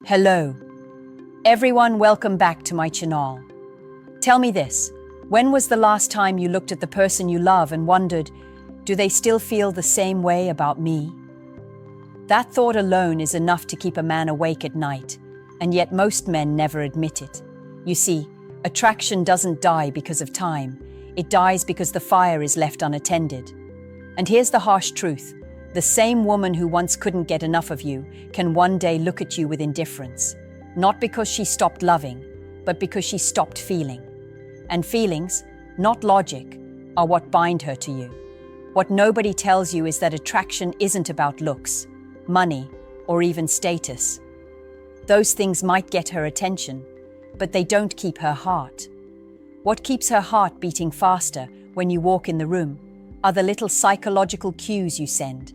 Hello, everyone, welcome back to my channel. Tell me this, when was the last time you looked at the person you love and wondered, do they still feel the same way about me? That thought alone is enough to keep a man awake at night, and yet most men never admit it. You see, attraction doesn't die because of time, it dies because the fire is left unattended. And here's the harsh truth. The same woman who once couldn't get enough of you can one day look at you with indifference, not because she stopped loving, but because she stopped feeling. And feelings, not logic, are what bind her to you. What nobody tells you is that attraction isn't about looks, money, or even status. Those things might get her attention, but they don't keep her heart. What keeps her heart beating faster when you walk in the room are the little psychological cues you send,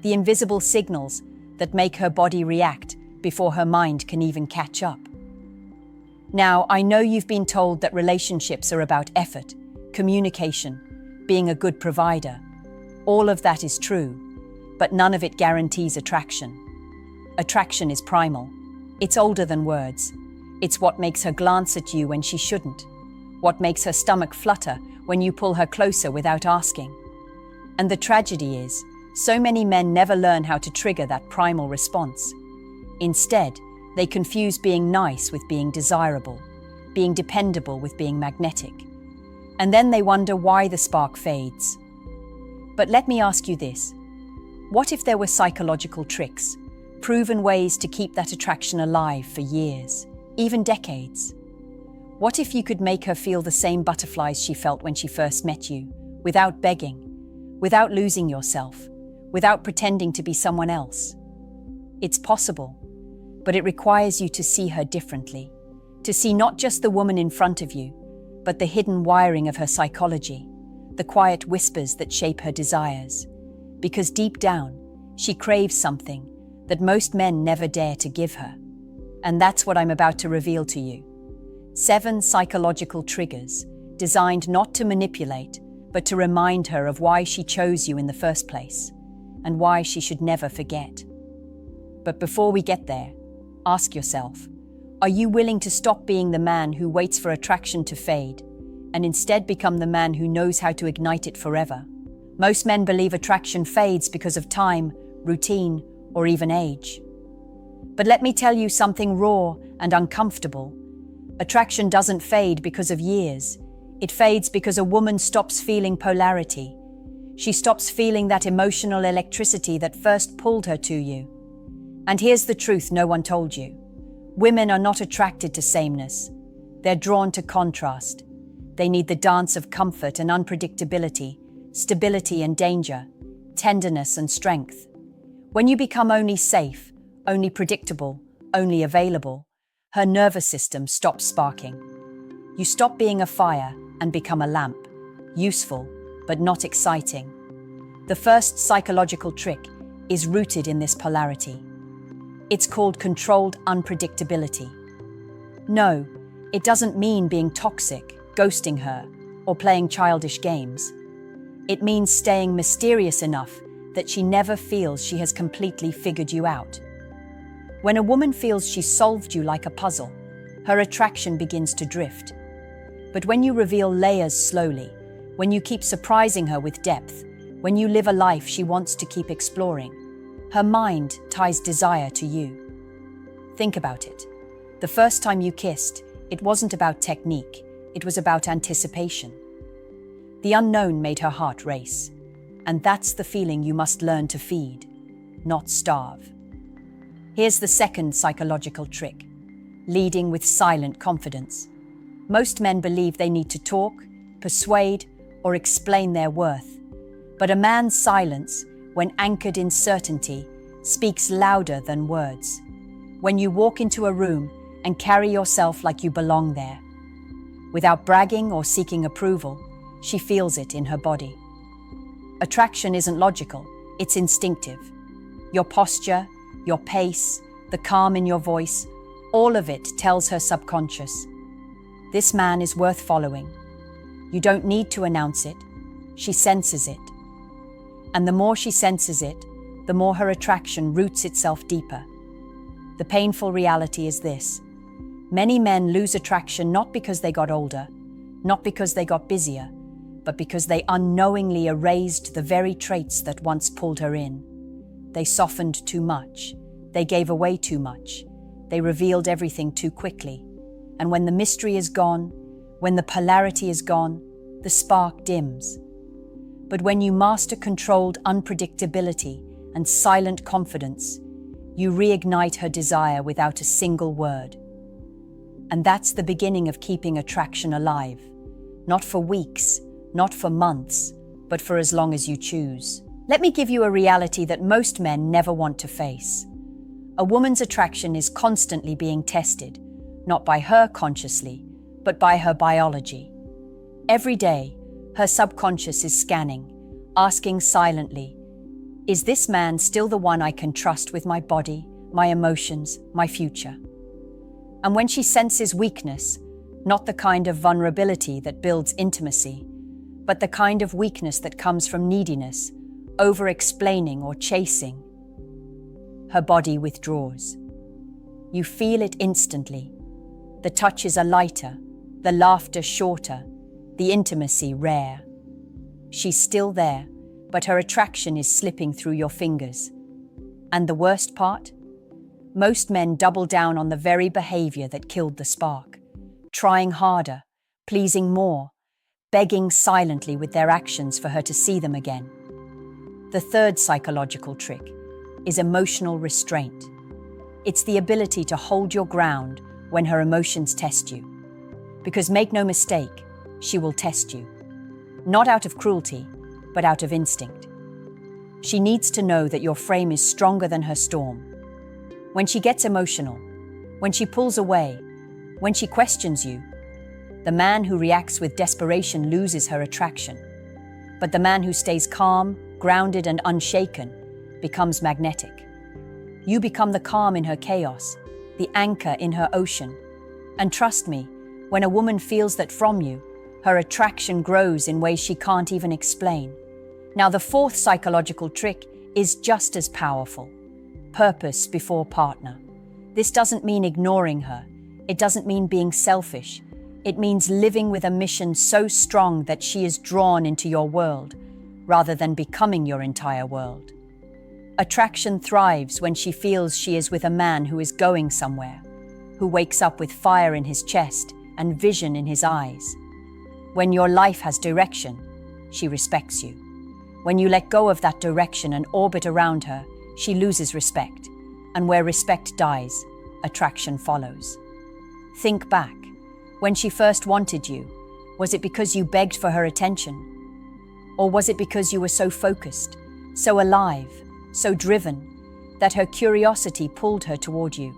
the invisible signals that make her body react before her mind can even catch up. Now, I know you've been told that relationships are about effort, communication, being a good provider. All of that is true, but none of it guarantees attraction. Attraction is primal. It's older than words. It's what makes her glance at you when she shouldn't, what makes her stomach flutter when you pull her closer without asking. And the tragedy is, so many men never learn how to trigger that primal response. Instead, they confuse being nice with being desirable, being dependable with being magnetic. And then they wonder why the spark fades. But let me ask you this. What if there were psychological tricks, proven ways to keep that attraction alive for years, even decades? What if you could make her feel the same butterflies she felt when she first met you, without begging, without losing yourself, without pretending to be someone else? It's possible, but it requires you to see her differently, to see not just the woman in front of you, but the hidden wiring of her psychology, the quiet whispers that shape her desires. Because deep down, she craves something that most men never dare to give her. And that's what I'm about to reveal to you. 7 psychological triggers designed not to manipulate, but to remind her of why she chose you in the first place, and why she should never forget. But before we get there, ask yourself, are you willing to stop being the man who waits for attraction to fade, and instead become the man who knows how to ignite it forever? Most men believe attraction fades because of time, routine, or even age. But let me tell you something raw and uncomfortable. Attraction doesn't fade because of years. It fades because a woman stops feeling polarity. She stops feeling that emotional electricity that first pulled her to you. And here's the truth no one told you. Women are not attracted to sameness. They're drawn to contrast. They need the dance of comfort and unpredictability, stability and danger, tenderness and strength. When you become only safe, only predictable, only available, her nervous system stops sparking. You stop being a fire and become a lamp, useful, but not exciting. The first psychological trick is rooted in this polarity. It's called controlled unpredictability. No, it doesn't mean being toxic, ghosting her, or playing childish games. It means staying mysterious enough that she never feels she has completely figured you out. When a woman feels she's solved you like a puzzle, her attraction begins to drift. But when you reveal layers slowly, when you keep surprising her with depth, when you live a life she wants to keep exploring, her mind ties desire to you. Think about it. The first time you kissed, it wasn't about technique, it was about anticipation. The unknown made her heart race, and that's the feeling you must learn to feed, not starve. Here's the second psychological trick: leading with silent confidence. Most men believe they need to talk, persuade, or explain their worth. But a man's silence, when anchored in certainty, speaks louder than words. When you walk into a room and carry yourself like you belong there, without bragging or seeking approval, she feels it in her body. Attraction isn't logical, it's instinctive. Your posture, your pace, the calm in your voice, all of it tells her subconscious, this man is worth following. You don't need to announce it, she senses it. And the more she senses it, the more her attraction roots itself deeper. The painful reality is this. Many men lose attraction not because they got older, not because they got busier, but because they unknowingly erased the very traits that once pulled her in. They softened too much. They gave away too much. They revealed everything too quickly. And when the mystery is gone, when the polarity is gone, the spark dims. But when you master controlled unpredictability and silent confidence, you reignite her desire without a single word. And that's the beginning of keeping attraction alive. Not for weeks, not for months, but for as long as you choose. Let me give you a reality that most men never want to face. A woman's attraction is constantly being tested, not by her consciously, but by her biology. Every day, her subconscious is scanning, asking silently, is this man still the one I can trust with my body, my emotions, my future? And when she senses weakness, not the kind of vulnerability that builds intimacy, but the kind of weakness that comes from neediness, over-explaining or chasing, her body withdraws. You feel it instantly. The touches are lighter, the laughter shorter, the intimacy rare. She's still there, but her attraction is slipping through your fingers. And the worst part? Most men double down on the very behavior that killed the spark, trying harder, pleasing more, begging silently with their actions for her to see them again. The third psychological trick is emotional restraint. It's the ability to hold your ground when her emotions test you. Because make no mistake, she will test you. Not out of cruelty, but out of instinct. She needs to know that your frame is stronger than her storm. When she gets emotional, when she pulls away, when she questions you, the man who reacts with desperation loses her attraction. But the man who stays calm, grounded, and unshaken becomes magnetic. You become the calm in her chaos, the anchor in her ocean. And trust me, when a woman feels that from you, her attraction grows in ways she can't even explain. Now, the fourth psychological trick is just as powerful. Purpose before partner. This doesn't mean ignoring her. It doesn't mean being selfish. It means living with a mission so strong that she is drawn into your world, rather than becoming your entire world. Attraction thrives when she feels she is with a man who is going somewhere, who wakes up with fire in his chest and vision in his eyes. When your life has direction, she respects you. When you let go of that direction and orbit around her, she loses respect. And where respect dies, attraction follows. Think back. When she first wanted you, was it because you begged for her attention? Or was it because you were so focused, so alive, so driven, that her curiosity pulled her toward you?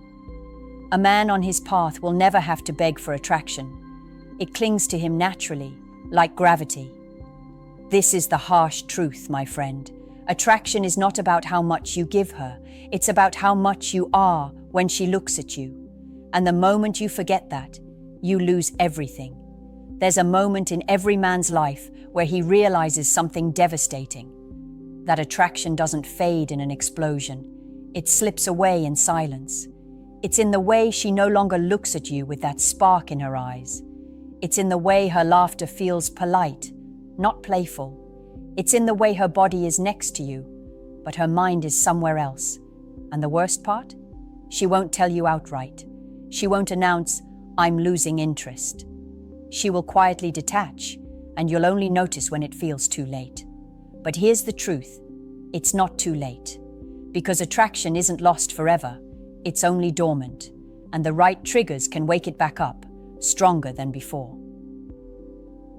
A man on his path will never have to beg for attraction. It clings to him naturally, like gravity. This is the harsh truth, my friend. Attraction is not about how much you give her. It's about how much you are when she looks at you. And the moment you forget that, you lose everything. There's a moment in every man's life where he realizes something devastating. That attraction doesn't fade in an explosion. It slips away in silence. It's in the way she no longer looks at you with that spark in her eyes. It's in the way her laughter feels polite, not playful. It's in the way her body is next to you, but her mind is somewhere else. And the worst part? She won't tell you outright. She won't announce, I'm losing interest. She will quietly detach, and you'll only notice when it feels too late. But here's the truth. It's not too late. Because attraction isn't lost forever. It's only dormant, and the right triggers can wake it back up, stronger than before.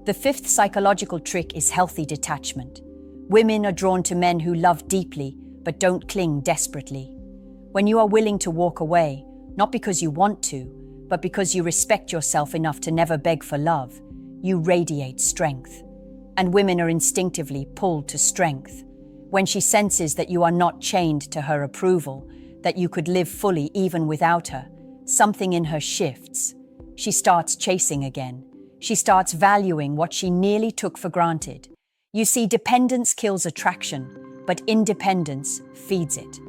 The fifth psychological trick is healthy detachment. Women are drawn to men who love deeply, but don't cling desperately. When you are willing to walk away, not because you want to, but because you respect yourself enough to never beg for love, you radiate strength. And women are instinctively pulled to strength. When she senses that you are not chained to her approval, that you could live fully even without her, something in her shifts. She starts chasing again. She starts valuing what she nearly took for granted. You see, dependence kills attraction, but independence feeds it.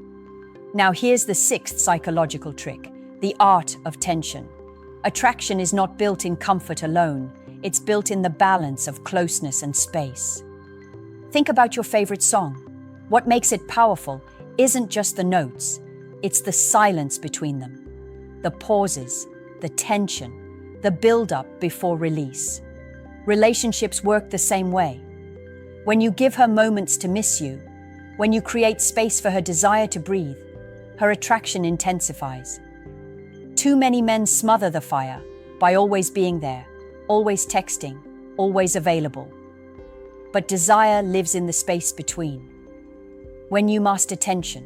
Now here's the sixth psychological trick, the art of tension. Attraction is not built in comfort alone, it's built in the balance of closeness and space. Think about your favorite song. What makes it powerful isn't just the notes, it's the silence between them, the pauses, the tension, the build-up before release. Relationships work the same way. When you give her moments to miss you, when you create space for her desire to breathe, her attraction intensifies. Too many men smother the fire by always being there, always texting, always available. But desire lives in the space between. When you master tension,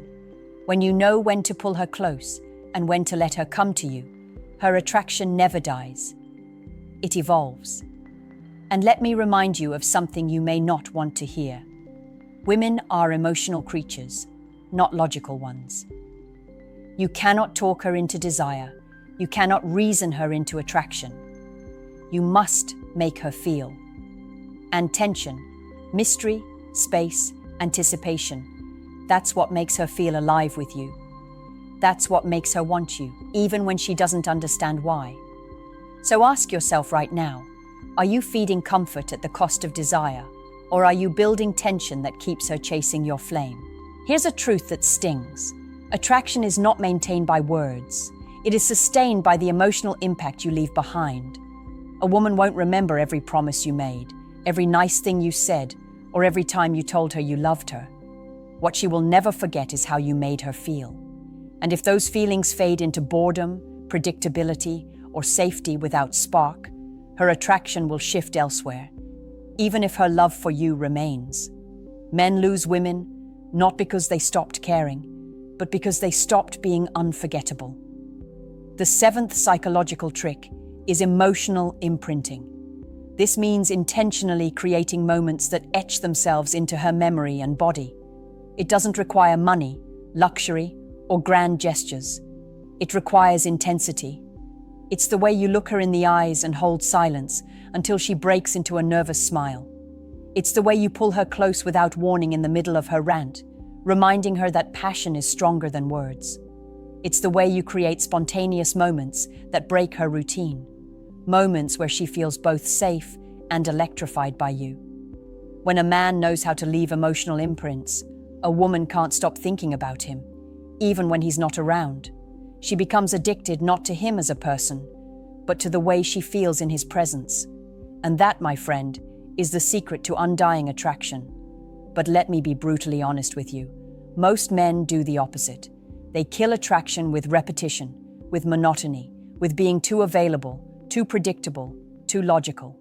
when you know when to pull her close and when to let her come to you, her attraction never dies. It evolves. And let me remind you of something you may not want to hear. Women are emotional creatures, not logical ones. You cannot talk her into desire. You cannot reason her into attraction. You must make her feel. And tension, mystery, space, anticipation, that's what makes her feel alive with you. That's what makes her want you, even when she doesn't understand why. So ask yourself right now, are you feeding comfort at the cost of desire, or are you building tension that keeps her chasing your flame? Here's a truth that stings. Attraction is not maintained by words. It is sustained by the emotional impact you leave behind. A woman won't remember every promise you made, every nice thing you said, or every time you told her you loved her. What she will never forget is how you made her feel. And if those feelings fade into boredom, predictability, or safety without spark, her attraction will shift elsewhere, even if her love for you remains. Men lose women, not because they stopped caring, but because they stopped being unforgettable. The seventh psychological trick is emotional imprinting. This means intentionally creating moments that etch themselves into her memory and body. It doesn't require money, luxury, or grand gestures. It requires intensity. It's the way you look her in the eyes and hold silence until she breaks into a nervous smile. It's the way you pull her close without warning in the middle of her rant, reminding her that passion is stronger than words. It's the way you create spontaneous moments that break her routine, moments where she feels both safe and electrified by you. When a man knows how to leave emotional imprints, a woman can't stop thinking about him, even when he's not around. She becomes addicted not to him as a person, but to the way she feels in his presence. And that, my friend, is the secret to undying attraction. But let me be brutally honest with you. Most men do the opposite. They kill attraction with repetition, with monotony, with being too available, too predictable, too logical.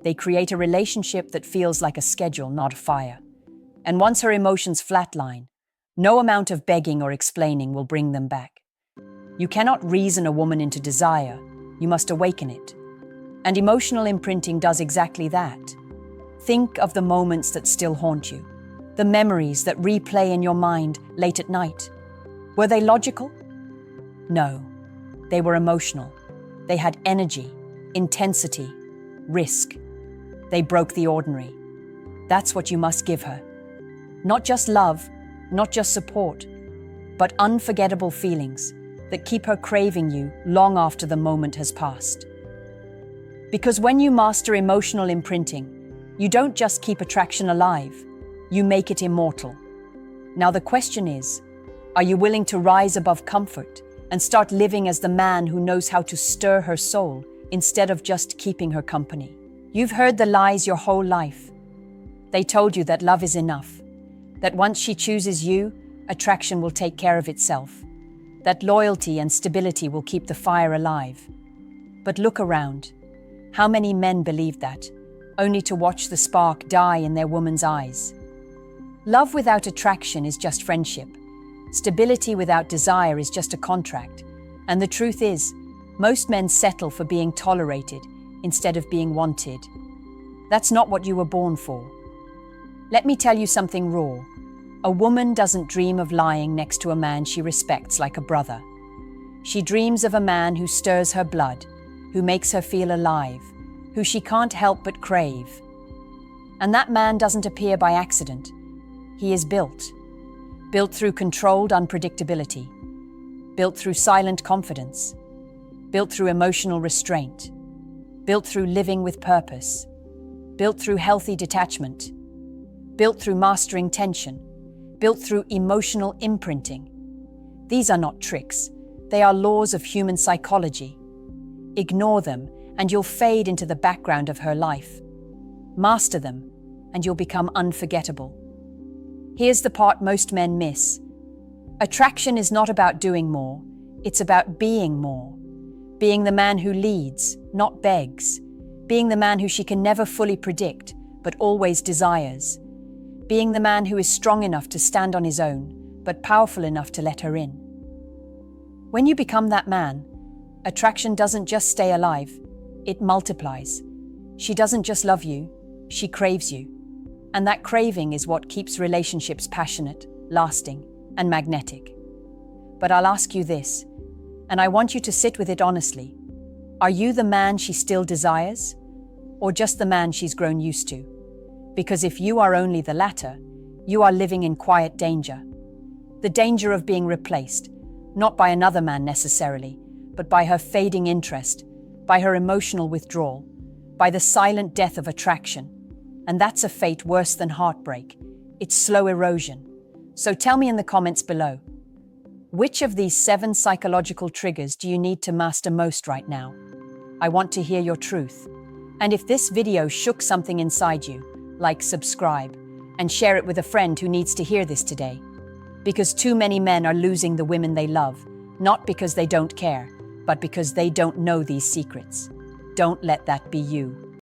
They create a relationship that feels like a schedule, not a fire. And once her emotions flatline, no amount of begging or explaining will bring them back. You cannot reason a woman into desire, you must awaken it. And emotional imprinting does exactly that. Think of the moments that still haunt you, the memories that replay in your mind late at night. Were they logical? No, they were emotional. They had energy, intensity, risk. They broke the ordinary. That's what you must give her. Not just love, not just support, but unforgettable feelings that keep her craving you long after the moment has passed. Because when you master emotional imprinting, you don't just keep attraction alive, you make it immortal. Now the question is, are you willing to rise above comfort and start living as the man who knows how to stir her soul instead of just keeping her company? You've heard the lies your whole life. They told you that love is enough, that once she chooses you, attraction will take care of itself, that loyalty and stability will keep the fire alive. But look around. How many men believe that, only to watch the spark die in their woman's eyes? Love without attraction is just friendship. Stability without desire is just a contract. And the truth is, most men settle for being tolerated instead of being wanted. That's not what you were born for. Let me tell you something raw. A woman doesn't dream of lying next to a man she respects like a brother. She dreams of a man who stirs her blood, who makes her feel alive, who she can't help but crave. And that man doesn't appear by accident. He is built built through controlled unpredictability, built through silent confidence, built through emotional restraint, built through living with purpose, built through healthy detachment, built through mastering tension, built through emotional imprinting. These are not tricks, they are laws of human psychology. Ignore them, and you'll fade into the background of her life. Master them, and you'll become unforgettable. Here's the part most men miss. Attraction is not about doing more, it's about being more. Being the man who leads, not begs. Being the man who she can never fully predict, but always desires. Being the man who is strong enough to stand on his own, but powerful enough to let her in. When you become that man, attraction doesn't just stay alive, it multiplies. She doesn't just love you, she craves you. And that craving is what keeps relationships passionate, lasting, and magnetic. But I'll ask you this, and I want you to sit with it honestly. Are you the man she still desires, or just the man she's grown used to? Because if you are only the latter, you are living in quiet danger. The danger of being replaced, not by another man necessarily, but by her fading interest, by her emotional withdrawal, by the silent death of attraction. And that's a fate worse than heartbreak. It's slow erosion. So tell me in the comments below, which of these 7 psychological triggers do you need to master most right now? I want to hear your truth. And if this video shook something inside you, like, subscribe, and share it with a friend who needs to hear this today. Because too many men are losing the women they love, not because they don't care, but because they don't know these secrets. Don't let that be you.